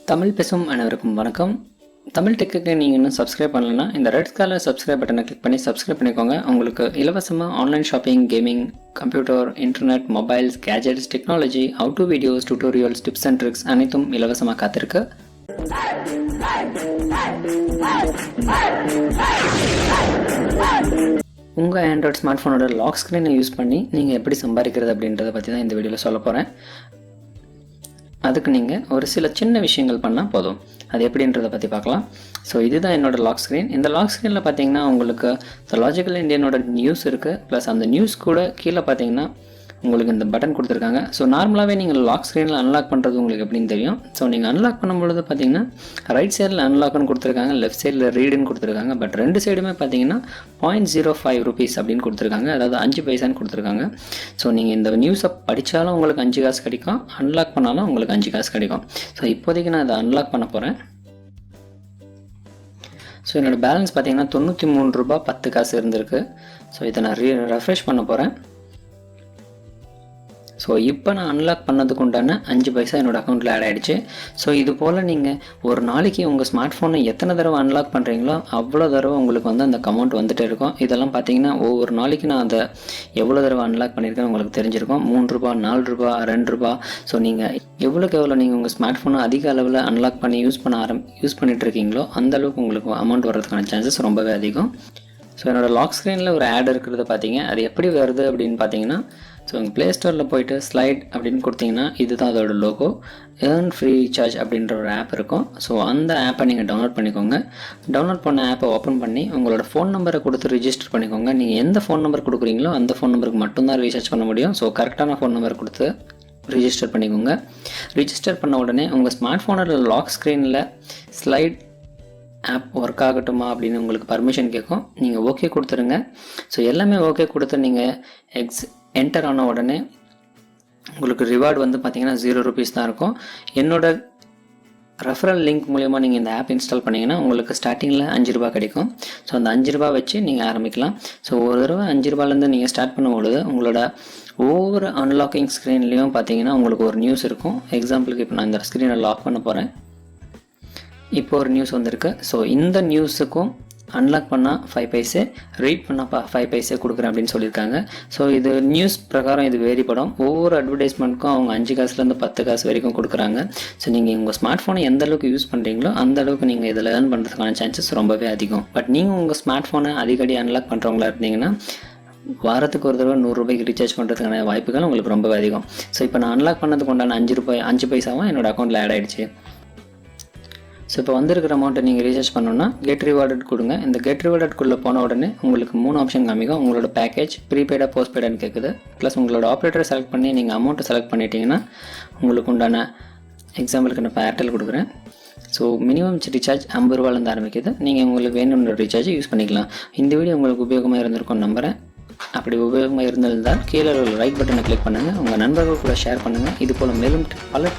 தமிழ் பேசும் அனைவருக்கும் வணக்கம். தமிழ் டெக்குக்கு நீங்கள் இன்னும் சப்ஸ்கிரைப் பண்ணலன்னா இந்த ரெட் கலர் சப்ஸ்கிரைப் பட்டனை கிளிக் பண்ணி சப்ஸ்கிரைப் பண்ணிக்கோங்க. உங்களுக்கு இலவசமாக online shopping, gaming, computer, internet, mobiles, gadgets, technology, how to videos, tutorials, tips and tricks அனைத்தும் இலவசமாக காத்திருக்கு. உங்கள் ஆண்ட்ராய்ட் ஸ்மார்ட் ஃபோனோட லாக் ஸ்க்ரீனை யூஸ் பண்ணி நீங்கள் எப்படி சம்பாதிக்கிறது அப்படின்றத பற்றி தான் இந்த வீடியோவில் சொல்ல போகிறேன். அதுக்கு நீங்கள் ஒரு சில சின்ன விஷயங்கள் பண்ணால் போதும். அது எப்படின்றத பற்றி பார்க்கலாம். ஸோ இதுதான் என்னோடய லாக் ஸ்க்ரீன். இந்த லாக் ஸ்க்ரீனில் பார்த்தீங்கன்னா உங்களுக்கு லாஜிக்கல் இந்தியனோட நியூஸ் இருக்குது. ப்ளஸ் அந்த நியூஸ் கூட கீழே பார்த்தீங்கன்னா உங்களுக்கு இந்த பட்டன் கொடுத்துருக்காங்க. ஸோ நார்மலாகவே நீங்கள் லாக் ஸ்க்ரீனில் அன்லாக் பண்ணுறது உங்களுக்கு எப்படின்னு தெரியும். ஸோ நீங்கள் அன்லாக் பண்ணும்பொழுது பார்த்தீங்கன்னா ரைட் சைடில் அன்லாக்னு கொடுத்துருக்காங்க, லெஃப்ட் சைடில் ரீடுன்னு கொடுத்துருக்காங்க. பட் ரெண்டு சைடுமே பார்த்தீங்கன்னா ₹0.05 அப்படின்னு கொடுத்துருக்காங்க, அதாவது 5 பைசான்னு கொடுத்துருக்காங்க. ஸோ நீங்கள் இந்த நியூஸை படித்தாலும் உங்களுக்கு 5 காசு கிடைக்கும், அன்லாக் பண்ணாலும் உங்களுக்கு 5 காசு கிடைக்கும். ஸோ இப்போதைக்கு நான் அதை அன்லாக் பண்ண போகிறேன். ஸோ என்னோடய பேலன்ஸ் பார்த்தீங்கன்னா ₹93.10 இருந்திருக்கு. ஸோ இதை நான் ரெஃப்ரெஷ் பண்ண போகிறேன். ஸோ இப்போ நான் அன்லாக் பண்ணதுக்கு உண்டான 5 பைசா என்னோடய அக்கௌண்ட்டில் ஆட் ஆகிடுச்சு. ஸோ இது போல் நீங்கள் ஒரு நாளைக்கு உங்கள் ஸ்மார்ட் ஃபோனை எத்தனை தடவை அன்லாக் பண்ணுறீங்களோ அவ்வளோ தடவை உங்களுக்கு வந்து அந்த அமௌண்ட் வந்துகிட்டே இருக்கும். இதெல்லாம் பார்த்தீங்கன்னா ஒவ்வொரு நாளைக்கு நான் அதை எவ்வளோ தடவை அன்லாக் பண்ணியிருக்கேன்னு உங்களுக்கு தெரிஞ்சிருக்கும். ₹3, ₹4, ₹2. ஸோ நீங்கள் எவ்வளோக்கு எவ்வளோ நீங்கள் உங்கள் ஸ்மார்ட் ஃபோனை அதிக அளவில் அன்லாக் பண்ணி யூஸ் பண்ணிகிட்ருக்கீங்களோ அந்தளவுக்கு உங்களுக்கு அமௌண்ட் வர்றதுக்கான சான்சஸ் ரொம்பவே அதிகம். ஸோ என்னோடய லாக் ஸ்க்ரீனில் ஒரு ஆட் இருக்கிறத பார்த்தீங்க. அது எப்படி வருது அப்படின்னு பார்த்தீங்கன்னா, ஸோ உங்கள் ப்ளே ஸ்டோரில் போய்ட்டு ஸ்லைட் அப்படின்னு கொடுத்தீங்கன்னா இதுதான் அதோட லோகோ. ஏர்ன் ஃப்ரீ ரீசார்ஜ் அப்படின்ற ஒரு ஆப் இருக்கும். ஸோ அந்த ஆப்பை நீங்கள் டவுன்லோட் பண்ணிக்கோங்க. டவுன்லோட் பண்ண ஆப்பை ஓப்பன் பண்ணி உங்களோட ஃபோன் நம்பரை கொடுத்து ரிஜிஸ்டர் பண்ணிக்கோங்க. நீங்கள் எந்த ஃபோன் நம்பர் கொடுக்குறீங்களோ அந்த ஃபோன் நம்பருக்கு மட்டும்தான் ரீசார்ஜ் பண்ண முடியும். ஸோ கரெக்டான ஃபோன் நம்பர் கொடுத்து ரிஜிஸ்டர் பண்ணிக்கோங்க. ரிஜிஸ்டர் பண்ண உடனே உங்கள் ஸ்மார்ட் ஃபோனோட லாக் ஸ்க்ரீனில் ஸ்லைட் ஆப் ஒர்க் ஆகட்டுமா அப்படின்னு உங்களுக்கு பர்மிஷன் கேட்கும். நீங்கள் ஓகே கொடுத்துருங்க. ஸோ எல்லாமே ஓகே கொடுத்து நீங்கள் என்டர் ஆன உடனே உங்களுக்கு ரிவார்டு வந்து பார்த்தீங்கன்னா ₹0 தான் இருக்கும். என்னோட ரெஃபரல் லிங்க் மூலயமா நீங்கள் இந்த ஆப் இன்ஸ்டால் பண்ணிங்கன்னா உங்களுக்கு ஸ்டார்டிங்கில் ₹5 கிடைக்கும். ஸோ அந்த ₹5 வச்சு நீங்கள் ஆரம்பிக்கலாம். ஸோ ஒரு தடவை ₹5 நீங்கள் ஸ்டார்ட் பண்ணும்பொழுது உங்களோட ஒவ்வொரு அன்லாக்கிங் ஸ்க்ரீன்லேயும் பார்த்தீங்கன்னா உங்களுக்கு ஒரு நியூஸ் இருக்கும். எக்ஸாம்பிளுக்கு இப்போ நான் இந்த ஸ்க்ரீனை லாக் பண்ண போகிறேன். இப்போ ஒரு நியூஸ் வந்திருக்கு. ஸோ இந்த நியூஸுக்கும் அன்லாக் பண்ணால் 5 பைசே, ரீட் பண்ணால் 5 பைசே கொடுக்குறேன் அப்படின்னு சொல்லியிருக்காங்க. ஸோ இது நியூஸ் பிரகாரம் இது வேறுபடும். ஒவ்வொரு அட்வர்டைஸ்மெண்ட்டுக்கும் அவங்க 5 காசுலேருந்து 10 காசு வரைக்கும் கொடுக்குறாங்க. ஸோ நீங்கள் உங்கள் ஸ்மார்ட் ஃபோனை எந்த அளவுக்கு யூஸ் பண்ணுறீங்களோ அந்த அளவுக்கு நீங்கள் இதில் ஏர்ன் பண்ணுறதுக்கான சான்சஸ் ரொம்பவே அதிகம். பட் நீங்கள் உங்கள் ஸ்மார்ட் ஃபோனை அடிக்கடி அன்லாக் பண்ணுறவங்களா இருந்தீங்கன்னா வாரத்துக்கு ஒரு தடவை ₹100 ரீசார்ஜ் பண்ணுறதுக்கான வாய்ப்புகள் உங்களுக்கு ரொம்பவே அதிகம். ஸோ இப்போ நான் அன்லாக் பண்ணதுக்கு உண்டான ₹5 பைசாவும் என்னோடய அக்கௌண்ட்டில் ஆட் ஆகிடுச்சு. ஸோ இப்போ வந்திருக்கிற அமௌண்ட்டை நீங்கள் ரீசார்ஜ் பண்ணணுன்னா கெட் ரிவார்டட் கொடுங்க. இந்த கெட் ரிவார்டட்குள்ளே போன உடனே உங்களுக்கு 3 ஆப்ஷன் காமிக்கும். உங்களோட பேக்கேஜ் ப்ரீபெய்டாக போஸ்ட்பெய்டான்னு கேட்குது. ப்ளஸ் உங்களோட ஆப்ரேட்டரை செலக்ட் பண்ணி நீங்கள் அமௌண்ட்டை செலக்ட் பண்ணிட்டீங்கன்னா உங்களுக்கு உண்டான எக்ஸாம்பிளுக்கு நான் இப்போ ஏர்டெல் கொடுக்குறேன். ஸோ மினிமம் ரீசார்ஜ் ₹50 ஆரம்பிக்குது. நீங்கள் உங்களுக்கு வேணுன்ற ரீசார்ஜ் யூஸ் பண்ணிக்கலாம். இந்த வீடியோ உங்களுக்கு உபயோகமாக இருந்திருக்கும்னு நம்புகிறேன். அப்படி உபயோகமாக இருந்திருந்தால் கீழே ஒரு லைக் பட்டனை கிளிக் பண்ணுங்கள். உங்கள் நண்பர்கள் கூட ஷேர் பண்ணுங்கள். இது போல் மேலும் பல